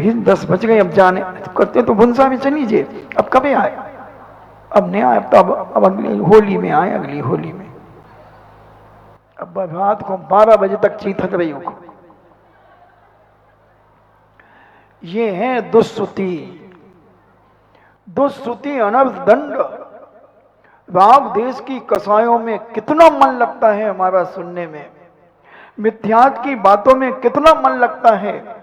अभी 10 बज गए, अब जाने करते तो भुंसा में चल लीजिए, अब कभी आए, अब नहीं आए, अब अगली होली में आए, अगली होली में। अब रात को 12 बजे तक चीथक रही हो। ये है दुष्श्रुति, दुष्श्रुति अनर्थ दंड। राग देश की कसायों में कितना मन लगता है हमारा सुनने में, मिथ्यात की बातों में कितना मन लगता है,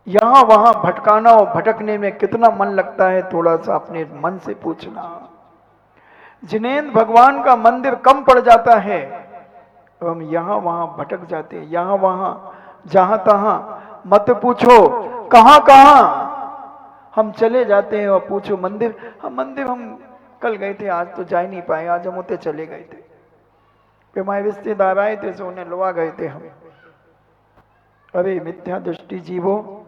यहां वहां भटकाना और भटकने में कितना मन लगता है, थोड़ा सा अपने मन से पूछना। जिनेंद्र भगवान का मंदिर कम पड़ जाता है तो हम यहां वहां भटक जाते हैं, यहां वहां जहां तहां, मत पूछो कहां कहां हम चले जाते हैं। और पूछो मंदिर, हम कल गए थे, आज तो जा ही नहीं पाए, आज हम उतने चले गए थे, फिर हमारे रिश्तेदार आए थे तो उन्हें लुआ गए थे हम। अरे मिथ्या दृष्टि जीवो,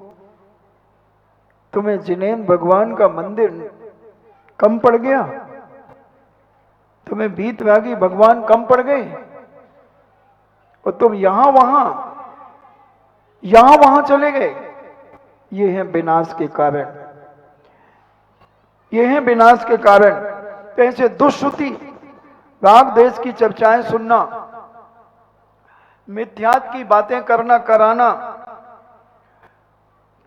तुम्हें जिनेंद्र भगवान का मंदिर कम पड़ गया, तुम्हें बीतरागी भगवान कम पड़ गए और तुम यहां वहां चले गए। ये है विनाश के कारण, ये है विनाश के कारण। तो ऐसे दुष्श्रुति, राग देश की चर्चाएं सुनना, मिथ्यात की बातें करना कराना,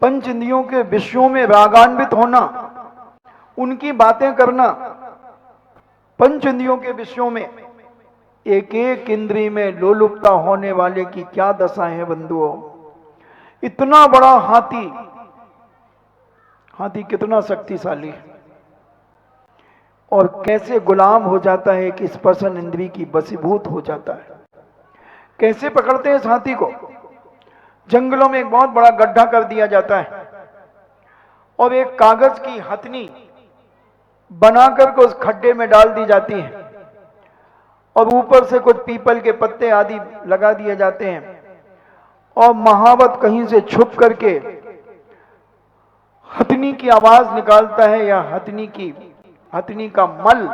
पंच इंद्रियों के विषयों में रागान्वित होना, उनकी बातें करना, पंच इंद्रियों के विषयों में एक एक इंद्री में लोलुपता होने वाले की क्या दशा है बंधुओं। इतना बड़ा हाथी, हाथी कितना शक्तिशाली है और कैसे गुलाम हो जाता है कि स्पर्शन इंद्री की बसीभूत हो जाता है। कैसे पकड़ते हैं इस हाथी को, जंगलों में एक बहुत बड़ा गड्ढा कर दिया जाता है और एक कागज की हथनी बनाकर के उस खड्डे में डाल दी जाती है और ऊपर से कुछ पीपल के पत्ते आदि लगा दिए जाते हैं और महावत कहीं से छुप करके हथनी की आवाज निकालता है या हथनी का मल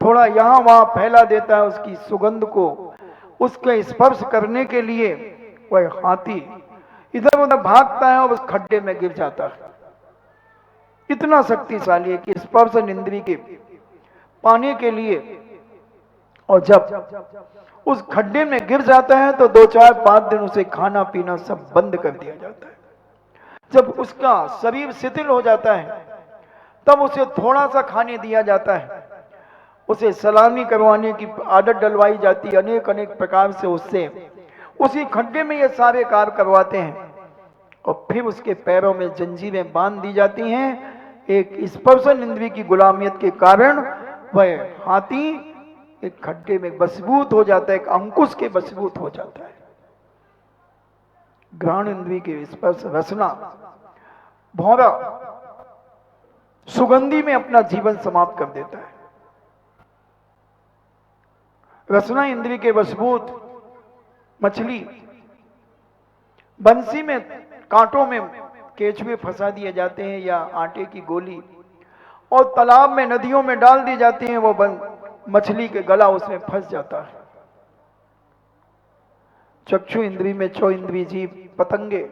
थोड़ा यहां वहां फैला देता है उसकी सुगंध को, उसके स्पर्श करने के लिए वह हाथी इधर उधर भागता है और उस खड्डे में गिर जाता है। इतना शक्तिशाली है कि स्पर्शन इंद्री के पाने के लिए, और जब उस खड्डे में गिर जाता है तो 2-4-5 दिन उसे खाना पीना सब बंद कर दिया जाता है। जब उसका शरीर शिथिल हो जाता है तब उसे थोड़ा सा खाने दिया जाता है, उसे सलामी करवाने की आदत डलवाई जाती है, अनेक अनेक प्रकार से उससे उसी खड्डे में ये सारे कार्य करवाते हैं और फिर उसके पैरों में जंजीरें बांध दी जाती हैं। एक स्पर्शन इंद्री की गुलामियत के कारण वह हाथी एक खड्डे में बसीभूत हो जाता है, एक अंकुश के बसीभूत हो जाता है। घ्राण इंद्री के स्पर्श, रसना, भौरा, सुगंधी में अपना जीवन समाप्त कर देता है। रसना इंद्री के बसीभूत मछली बंसी में कांटों में केचुए फंसा दिए जाते हैं या आटे की गोली और तालाब में नदियों में डाल दी जाती हैं, वो मछली के गला उसमें फंस जाता है। चक्षु इंद्री में 6 इंद्री जीव पतंगे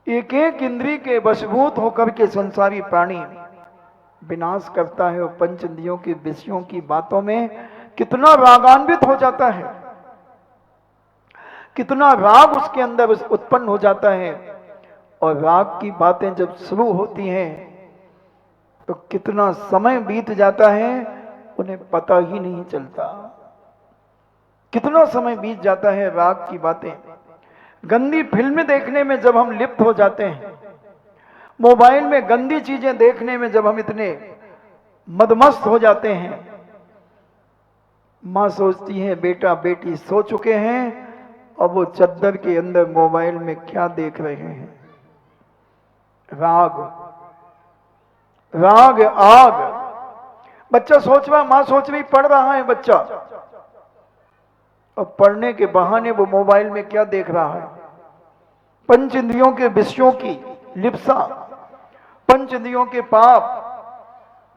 एक एक इंद्री के वशभूत होकर के संसारी प्राणी विनाश करता है और पंच इंद्रियों के विषयों की बातों में कितना रागान्वित हो जाता है, कितना राग उसके अंदर उत्पन्न हो जाता है। और राग की बातें जब शुरू होती हैं तो कितना समय बीत जाता है उन्हें पता ही नहीं चलता, कितना समय बीत जाता है राग की बातें। गंदी फिल्में देखने में जब हम लिप्त हो जाते हैं, मोबाइल में गंदी चीजें देखने में जब हम इतने मदमस्त हो जाते हैं, मां सोचती है बेटा बेटी सो चुके हैं और वो चद्दर के अंदर मोबाइल में क्या देख रहे हैं। राग राग आग, बच्चा सोच रहा, मां सोच रही, पढ़ रहा है बच्चा और पढ़ने के बहाने वो मोबाइल में क्या देख रहा है। पंच इंद्रियों के विषयों की लिप्सा, पंच इंद्रियों के पाप,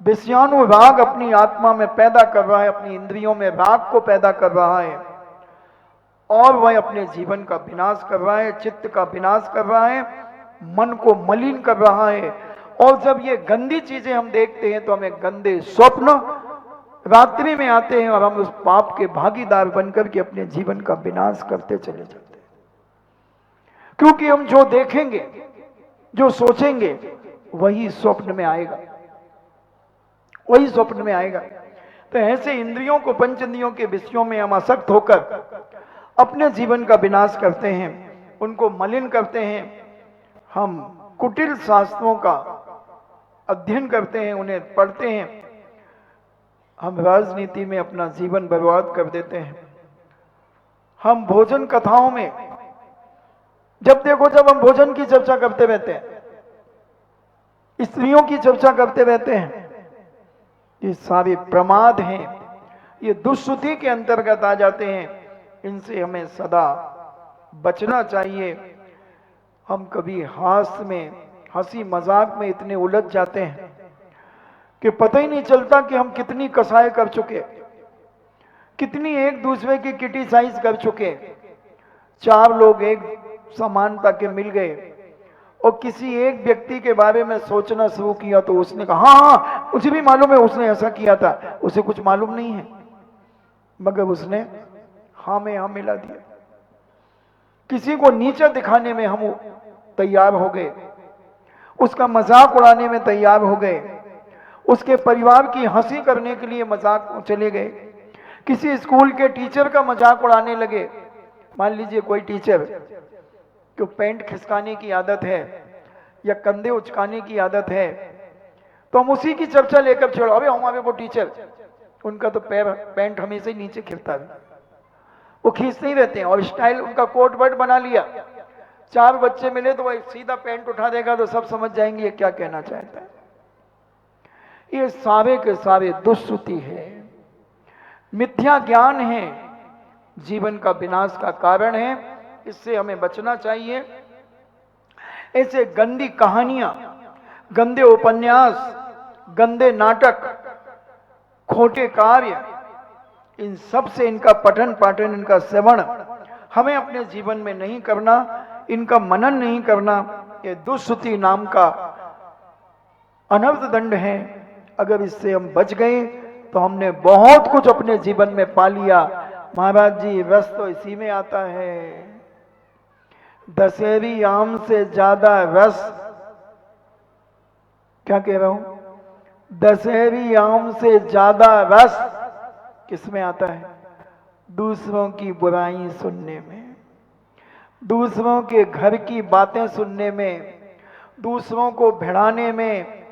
विषयानुराग अपनी आत्मा में पैदा कर रहा है, अपनी इंद्रियों में राग को पैदा कर रहा है और वह अपने जीवन का विनाश कर रहा है, चित्त का विनाश कर रहा है, मन को मलिन कर रहा है। और जब ये गंदी चीजें हम देखते हैं तो हमें गंदे स्वप्न रात्रि में आते हैं और हम उस पाप के भागीदार बनकर के अपने जीवन का विनाश करते चले जाते हैं। क्योंकि हम जो देखेंगे, जो सोचेंगे, वही स्वप्न में आएगा, वही स्वप्न में आएगा। तो ऐसे इंद्रियों को, पंच इंद्रियों के विषयों में हम आसक्त होकर अपने जीवन का विनाश करते हैं, उनको मलिन करते हैं। हम कुटिल शास्त्रों का अध्ययन करते हैं, उन्हें पढ़ते हैं। हम राजनीति में अपना जीवन बर्बाद कर देते हैं। हम भोजन कथाओं में जब देखो, जब हम भोजन की चर्चा करते रहते हैं, स्त्रियों की चर्चा करते रहते हैं, ये सारे प्रमाद हैं, ये दुष्श्रुति के अंतर्गत आ जाते हैं। इनसे हमें सदा बचना चाहिए। हम कभी हास्य में, हंसी मजाक में इतने उलझ जाते हैं कि पता ही नहीं चलता कि हम कितनी कसाई कर चुके, कितनी एक दूसरे की क्रिटिसाइज कर चुके। चार लोग एक समानता के मिल गए और किसी एक व्यक्ति के बारे में सोचना शुरू किया तो उसने कहा हाँ हाँ मुझे भी मालूम है उसने ऐसा किया था। उसे कुछ मालूम नहीं है, मगर उसने हाँ में हाँ मिला दिया। किसी को नीचा दिखाने में हम तैयार हो गए, उसका मजाक उड़ाने में तैयार हो गए, उसके परिवार की हंसी करने के लिए मजाक चले गए। किसी स्कूल के टीचर का मजाक उड़ाने लगे। मान लीजिए कोई टीचर को पैंट खिसकाने की आदत है या कंधे उचकाने की आदत है, तो हम उसी की चर्चा लेकर छोड़ो, अबे हमारे वो टीचर, उनका तो पैंट हमेशा ही नीचे खिसता है, वो खींचते ही रहते हैं। और स्टाइल उनका कोट वर्ड बना लिया, चार बच्चे मिले तो वह सीधा पैंट उठा देगा तो सब समझ जाएंगे ये क्या कहना चाहता है। ये सारे के सारे दुष्श्रुति है, मिथ्या ज्ञान है, जीवन का विनाश का कारण है। इससे हमें बचना चाहिए। ऐसे गंदी कहानियां, गंदे उपन्यास, गंदे नाटक, खोटे कार्य, इन सब से इनका पठन पाठन, इनका श्रवण हमें अपने जीवन में नहीं करना, इनका मनन नहीं करना। ये दुष्श्रुति नाम का अनर्थ दंड है। अगर इससे हम बच गए तो हमने बहुत कुछ अपने जीवन में पा लिया। महाराज जी, रस तो इसी में आता है, दशहरी आम से ज्यादा रस, क्या कह रहा हूं, दशहरी आम से ज्यादा रस किसमें आता है? दूसरों की बुराई सुनने में, दूसरों के घर की बातें सुनने में, दूसरों को भिड़ाने में,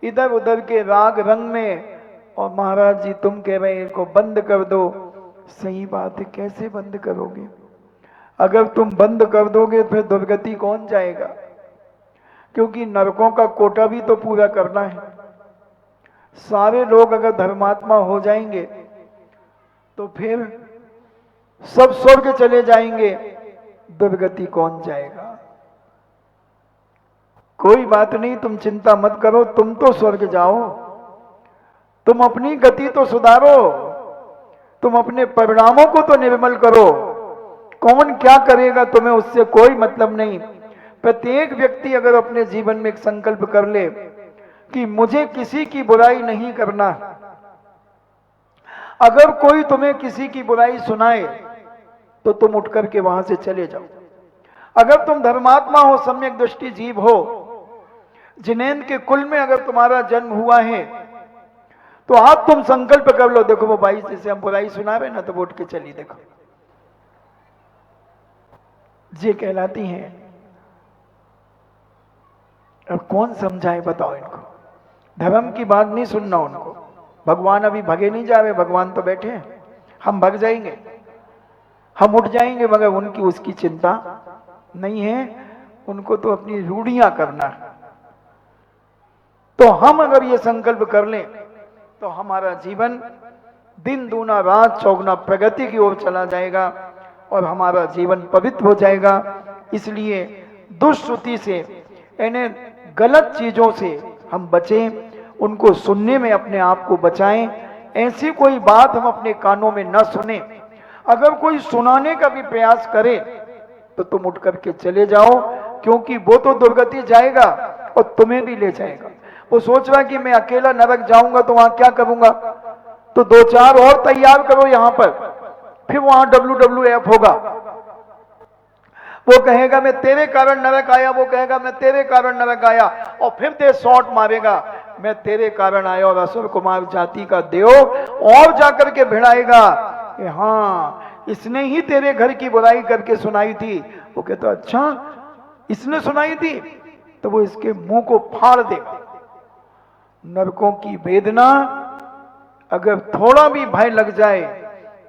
इधर उधर के राग रंग में। और महाराज जी तुम कह रहे हैं इनको बंद कर दो। सही बात है, कैसे बंद करोगे? अगर तुम बंद कर दोगे फिर दुर्गति कौन जाएगा? क्योंकि नरकों का कोटा भी तो पूरा करना है। सारे लोग अगर धर्मात्मा हो जाएंगे तो फिर सब स्वर्ग चले जाएंगे, दुर्गति कौन जाएगा? कोई बात नहीं, तुम चिंता मत करो, तुम तो स्वर्ग जाओ, तुम अपनी गति तो सुधारो, तुम अपने परिणामों को तो निर्मल करो। कौन क्या करेगा तुम्हें उससे कोई मतलब नहीं। प्रत्येक व्यक्ति अगर अपने जीवन में एक संकल्प कर ले कि मुझे किसी की बुराई नहीं करना, अगर कोई तुम्हें किसी की बुराई सुनाए तो तुम उठ करके वहां से चले जाओ। अगर तुम धर्मात्मा हो, सम्यक दृष्टि जीव हो, जिनेन्द्र के कुल में अगर तुम्हारा जन्म हुआ है तो आज तुम संकल्प कर लो, देखो वो भाई जिसे हम बुराई सुना रहे ना, तो वो उठ के चली, देखो ये कहलाती हैं। अब कौन समझाए बताओ इनको? धर्म की बात नहीं सुनना उनको। भगवान अभी भगे नहीं जा रहे, भगवान तो बैठे हैं। हम भग जाएंगे, हम उठ जाएंगे, मगर उनकी उसकी चिंता नहीं है। उनको तो अपनी रूढ़ियां करना है। तो हम अगर ये संकल्प कर लें तो हमारा जीवन दिन दूना रात चौगुना प्रगति की ओर चला जाएगा और हमारा जीवन पवित्र हो जाएगा। इसलिए दुष्श्रुति से, यानी गलत चीजों से हम बचें, उनको सुनने में अपने आप को बचाएं। ऐसी कोई बात हम अपने कानों में न सुने। अगर कोई सुनाने का भी प्रयास करे तो तुम उठ करके चले जाओ, क्योंकि वो तो दुर्गति जाएगा और तुम्हें भी ले जाएगा। वो सोच रहा कि मैं अकेला नरक जाऊंगा तो वहां क्या करूंगा, तो दो चार और तैयार करो यहां पर, फिर वहां WWF होगा। वो कहेगा मैं तेरे कारण नरक आया, वो कहेगा मैं तेरे कारण नरक आया, और फिर दे शॉट मारेगा, मैं तेरे कारण आया, और असुर कुमार जाति का देव और जाकर के भिड़ाएगा कि हाँ इसने ही तेरे घर की बुराई करके सुनाई थी। वो कहता अच्छा इसने सुनाई थी, तो वो इसके मुंह को फाड़ देगा। नरकों की वेदना, अगर थोड़ा भी भय लग जाए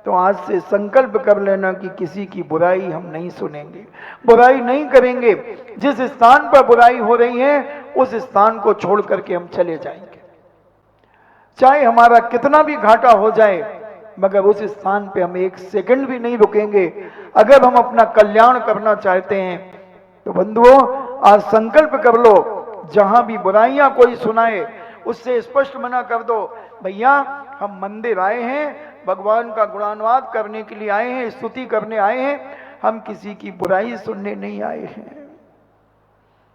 तो आज से संकल्प कर लेना कि किसी की बुराई हम नहीं सुनेंगे, बुराई नहीं करेंगे। जिस स्थान पर बुराई हो रही है उस स्थान को छोड़ करके हम चले जाएंगे, चाहे हमारा कितना भी घाटा हो जाए, मगर उस स्थान पे हम एक सेकंड भी नहीं रुकेंगे। अगर हम अपना कल्याण करना चाहते हैं तो बंधुओं आज संकल्प कर लो, जहां भी बुराइयां कोई सुनाए उससे स्पष्ट मना कर दो, भैया हम मंदिर आए हैं, भगवान का गुणानुवाद करने के लिए आए हैं, स्तुति करने आए हैं, हम किसी की बुराई सुनने नहीं आए हैं।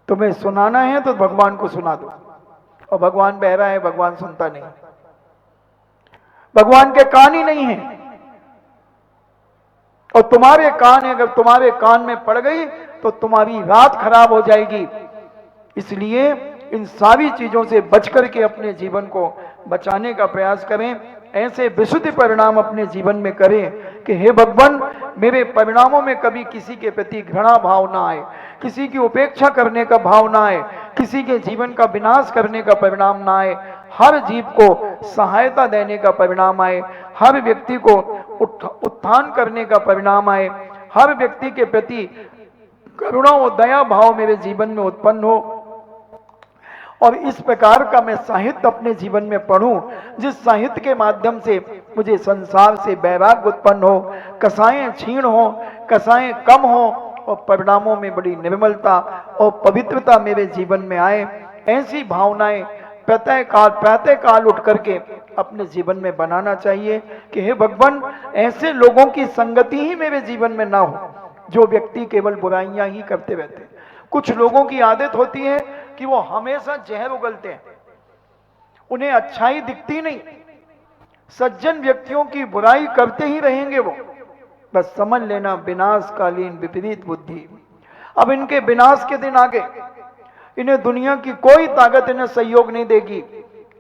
तुम्हें सुनाना है तो भगवान को सुना दो, और भगवान बहरा है, भगवान सुनता नहीं, भगवान के कान ही नहीं है। और तुम्हारे कान अगर तुम्हारे कान में पड़ गई तो तुम्हारी रात खराब हो जाएगी। इसलिए इन सारी चीजों से बच करके अपने जीवन को बचाने का प्रयास करें, ऐसे विशुद्ध परिणाम अपने जीवन में करें कि हे भगवान मेरे परिणामों में कभी किसी के प्रति घृणा भाव ना आए, किसी की उपेक्षा करने का भाव ना आए, किसी के जीवन का विनाश करने का परिणाम ना आए, हर जीव को सहायता देने का परिणाम आए, हर व्यक्ति को उत्थान करने का परिणाम आए, हर व्यक्ति के प्रति करुणा और दया भाव मेरे जीवन में उत्पन्न हो, और इस प्रकार का मैं साहित्य अपने जीवन में पढ़ूं जिस साहित्य के माध्यम से मुझे संसार से वैराग्य उत्पन्न हो, कसाएं छीण हो, कसाएं कम हो, और परिणामों में बड़ी निर्मलता और पवित्रता मेरे जीवन में आए। ऐसी भावनाएं प्रातः काल उठ करके अपने जीवन में बनाना चाहिए कि हे भगवान ऐसे लोगों की संगति ही मेरे जीवन में ना हो जो व्यक्ति केवल बुराइयां ही करते रहते हैं। कुछ लोगों की आदत होती है कि वो हमेशा जहर उगलते हैं, उन्हें अच्छाई दिखती नहीं, सज्जन व्यक्तियों की बुराई करते ही रहेंगे वो, बस समझ लेना विनाशकालीन विपरीत बुद्धि। अब इनके विनाश के दिन आ गए, इन्हें दुनिया की कोई ताकत इन्हें सहयोग नहीं देगी,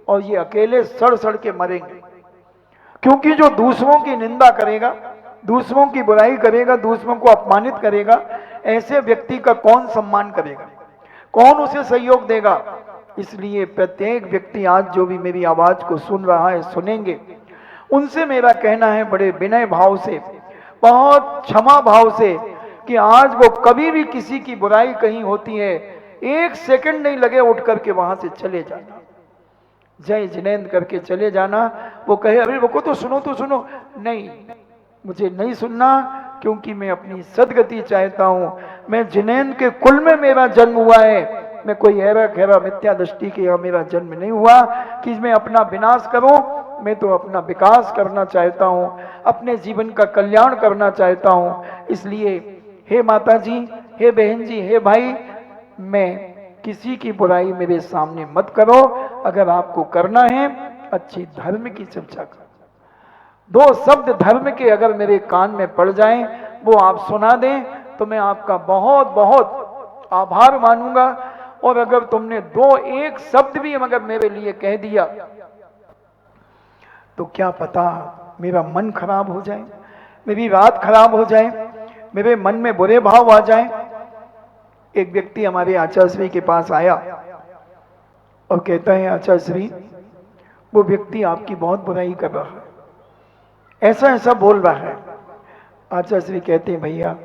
और ये अकेले सड़ सड़ के मरेंगे। क्योंकि जो दूसरों की निंदा करेगा, दूसरों की बुराई करेगा, दूसरों को अपमानित करेगा, ऐसे व्यक्ति का कौन सम्मान करेगा, कौन उसे सहयोग देगा। इसलिए प्रत्येक व्यक्ति आज जो भी मेरी आवाज को सुन रहा है, सुनेंगे, उनसे मेरा कहना है बड़े विनय भाव से, बहुत क्षमा भाव से, कि आज वो कभी भी किसी की बुराई कहीं होती है, एक सेकंड नहीं लगे उठ करके वहां से चले जाना, जय जिनेंद्र करके चले जाना। वो कहे अरे वो तो सुनो, नहीं मुझे नहीं सुनना, क्योंकि मैं अपनी सदगति चाहता हूं। मैं जिनेंद्र के कुल में मेरा जन्म हुआ है, मैं कोई ऐरा खैरा मिथ्या दृष्टि के यहाँ मेरा जन्म नहीं हुआ कि मैं अपना विनाश करूं। मैं तो अपना विकास करना चाहता हूं, अपने जीवन का कल्याण करना चाहता हूं। इसलिए हे माता जी, हे बहन जी, हे भाई, मैं किसी की बुराई मेरे सामने मत करो। अगर आपको करना है अच्छी धर्म की चर्चा करो, दो शब्द धर्म के अगर मेरे कान में पड़ जाएं, वो आप सुना दें, तो मैं आपका बहुत बहुत आभार मानूंगा। और अगर तुमने दो एक शब्द भी अगर मेरे लिए कह दिया तो क्या पता मेरा मन खराब हो जाए, मेरी रात खराब हो जाए, मेरे मन में बुरे भाव आ जाए। एक व्यक्ति हमारे आचार्य श्री के पास आया और कहता है आचार्य श्री वो व्यक्ति आपकी बहुत बुराई कर रहा है, ऐसा ऐसा बोल रहा है। आचार्य श्री कहते हैं भैया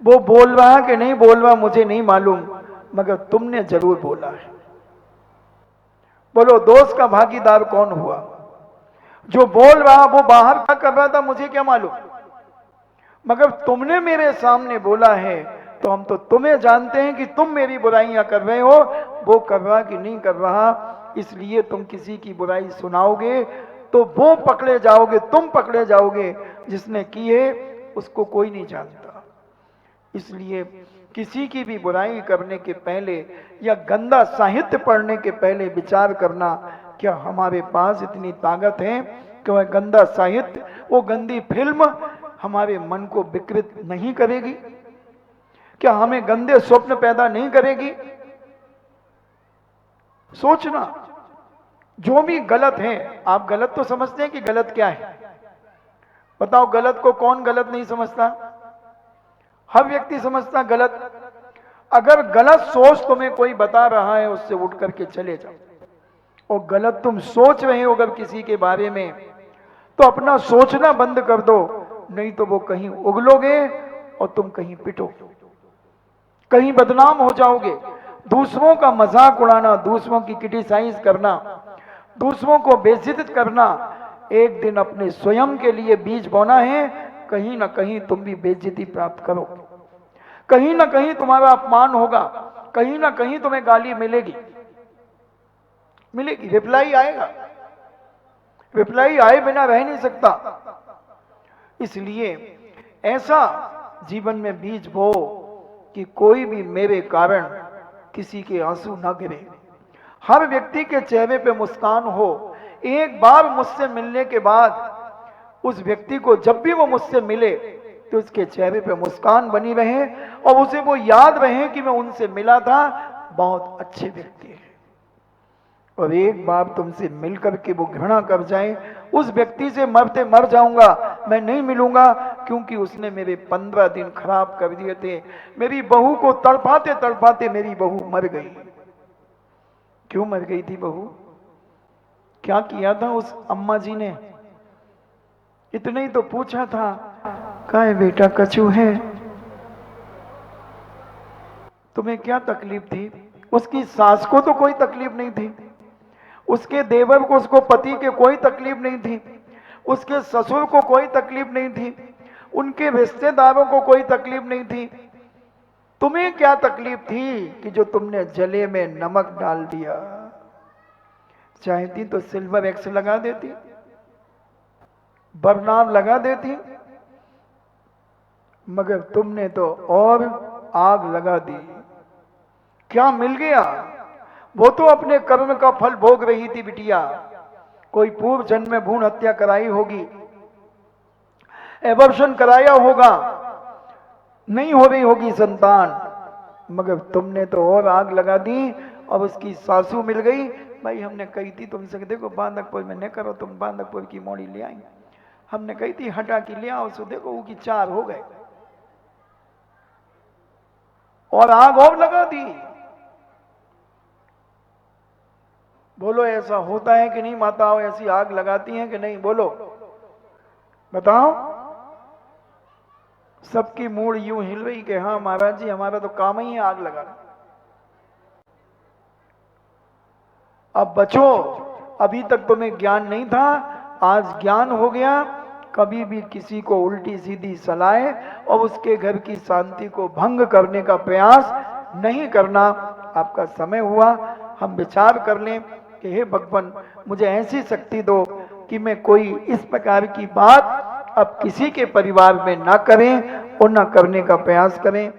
वो बोल रहा कि नहीं बोल रहा मुझे नहीं मालूम, मगर तुमने जरूर बोला है। बोलो दोष का भागीदार कौन हुआ? जो बोल रहा वो बाहर क्या कर रहा था मुझे क्या मालूम, मगर तुमने मेरे सामने बोला है तो हम तो तुम्हें जानते हैं कि तुम मेरी बुराइयां कर रहे हो, वो कर रहा कि नहीं कर रहा। इसलिए तुम किसी की बुराई सुनाओगे तो वो पकड़े जाओगे, तुम पकड़े जाओगे। जिसने किए उसको कोई नहीं जानता। इसलिए किसी की भी बुराई करने के पहले या गंदा साहित्य पढ़ने के पहले विचार करना, क्या हमारे पास इतनी ताकत है कि वह गंदा साहित्य, वो गंदी फिल्म हमारे मन को विकृत नहीं करेगी? क्या हमें गंदे स्वप्न पैदा नहीं करेगी? सोचना, जो भी गलत है, आप गलत तो समझते हैं कि गलत क्या है? बताओ, गलत को कौन गलत नहीं समझता? हर व्यक्ति समझता गलत। अगर गलत सोच तुम्हें कोई बता रहा है, उससे उठ करके चले जाओ। और गलत तुम सोच रहे हो अगर किसी के बारे में, तो अपना सोचना बंद कर दो, नहीं तो वो कहीं उगलोगे और तुम कहीं पिटो, कहीं बदनाम हो जाओगे। दूसरों का मजाक उड़ाना, दूसरों की क्रिटिसाइज करना, दूसरों को बेइज्जत करना, एक दिन अपने स्वयं के लिए बीज बोना है। कहीं ना कहीं तुम भी बेइज्जती प्राप्त करोगे, कहीं ना कहीं तुम्हारा अपमान होगा, कहीं ना कहीं तुम्हें गाली मिलेगी, मिलेगी, रिप्लाई आएगा। रिप्लाई आए बिना रह नहीं सकता। इसलिए ऐसा जीवन में बीज बो कि कोई भी मेरे कारण किसी के आंसू ना गिरे, हर व्यक्ति के चेहरे पे मुस्कान हो। एक बार मुझसे मिलने के बाद उस व्यक्ति को जब भी वो मुझसे मिले तो उसके चेहरे पे मुस्कान बनी रहे और उसे वो याद रहे कि मैं उनसे मिला था, बहुत अच्छे व्यक्ति है। और एक बार तुमसे मिल करके वो घृणा कर जाए, उस व्यक्ति से मरते मर जाऊंगा, मैं नहीं मिलूंगा, क्योंकि उसने मेरे 15 दिन खराब कर दिए थे। मेरी बहू को तड़पाते तड़पाते मेरी बहू मर गई। क्यों मर गई थी बहू? क्या किया था उस अम्मा जी ने? इतने ही तो पूछा था, काहे बेटा कछू है? तुम्हें क्या तकलीफ थी? उसकी सास को तो कोई तकलीफ नहीं थी, उसके देवर को, उसको पति के कोई तकलीफ नहीं थी, उसके ससुर को कोई तकलीफ नहीं थी, उनके रिश्तेदारों को कोई तकलीफ नहीं थी। तुम्हें क्या तकलीफ थी कि जो तुमने जले में नमक डाल दिया? चाहती तो सिल्वर एक्स लगा देती, बरनाम लगा देती, मगर तुमने तो और आग लगा दी। क्या मिल गया? वो तो अपने कर्म का फल भोग रही थी बिटिया। कोई पूर्व जन्म में भ्रूण हत्या कराई होगी, एबॉर्शन कराया होगा, नहीं हो रही होगी संतान, मगर तुमने तो और आग लगा दी। और उसकी सासू मिल गई। भाई हमने कही थी तुमसे कि देखो बांधकपुर में न करो, तुम बांधकपुर की मोड़ी ले आई, हमने कही थी हटा के ले आओ, सो देखो वो की 4 हो गए और आग और लगा दी। बोलो ऐसा होता है कि नहीं? माताओं ऐसी आग लगाती हैं कि नहीं? बोलो, बताओ। सबकी मूड यूं हिल रही कि हाँ महाराज जी, हमारा तो काम ही है आग लगाना। अब बचो, अभी तक तुम्हें ज्ञान नहीं था, आज ज्ञान हो गया। कभी भी किसी को उल्टी सीधी सलाह और उसके घर की शांति को भंग करने का प्रयास नहीं करना। आपका समय हुआ, हम विचार कर लें कि हे भगवान, मुझे ऐसी शक्ति दो कि मैं कोई इस प्रकार की बात अब किसी के परिवार में ना करें और ना करने का प्रयास करें।